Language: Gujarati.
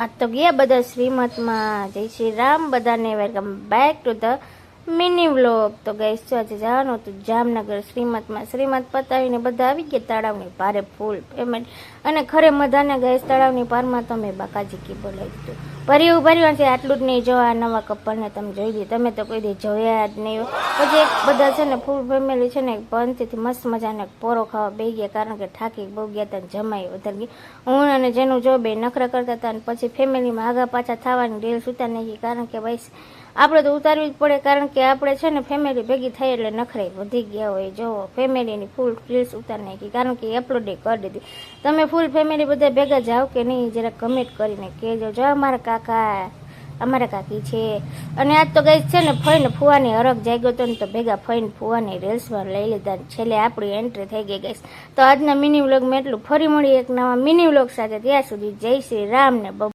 આ તો ગયા બધા શ્રીમતમાં. જય શ્રી રામ બધાને. Welcome back to the mini vlog. તો ગાઈસ જો આજે જવાનું હતું જામનગર શ્રીમતમાં. શ્રીમત પતાવીને બધા આવી ગયા તળાવની પારે ફૂલ પેમેન્ટ અને ખરે મધાને ગાઈસ તળાવની પારમાં તો મેં બાકાજી કી બોલાવી દીધું. ભર્યું છે આટલું જ નહીં. જો આ નવા કપલને તમે જોઈ દી, તમે તો કોઈ દી જોયા જ નહીં. પછી એક બધા છે ને ફૂલ ફેમિલી છે ને પંચથી મસ્ત મજાને પોરો ખાવા બે ગયા, કારણ કે થાકી બહુ ગયા હતા, જમાઈ વધારે ગઈ. હું અને જેનું જો બે નખરા કરતા હતા અને પછી ફેમિલીમાં આગા પાછા થવાની રીલ્સ ઉતારી નાખી, કારણ કે ભાઈ આપણે તો ઉતારવી જ પડે, કારણ કે આપણે છે ને ફેમિલી ભેગી થઈ એટલે નખરાઈ વધી ગયા હોય. જો ફેમિલીની ફૂલ રીલ્સ ઉતારી નાખી, કારણ કે અપલોડ કરી દીધી. તમે ફૂલ ફેમિલી બધા ભેગા જાઓ કે નહીં જરા કમેન્ટ કરીને કહેજો. જો અમારા કાકા અમારા કાકી છે. અને આજ તો ગઈ છે ને ફઈને ફુવાની હરખ જાગ્યો હતો ને, તો ભેગા ફઈને ફુવાની રીલ્સમાં લઈ લીધા. છેલ્લે આપણી એન્ટ્રી થઈ ગઈ ગઈ. તો આજના મિની વ્લોગમાં એટલું. ફરી મળી એક નવા મિની વ્લોગ સાથે. ત્યાં સુધી જય શ્રી રામ ને.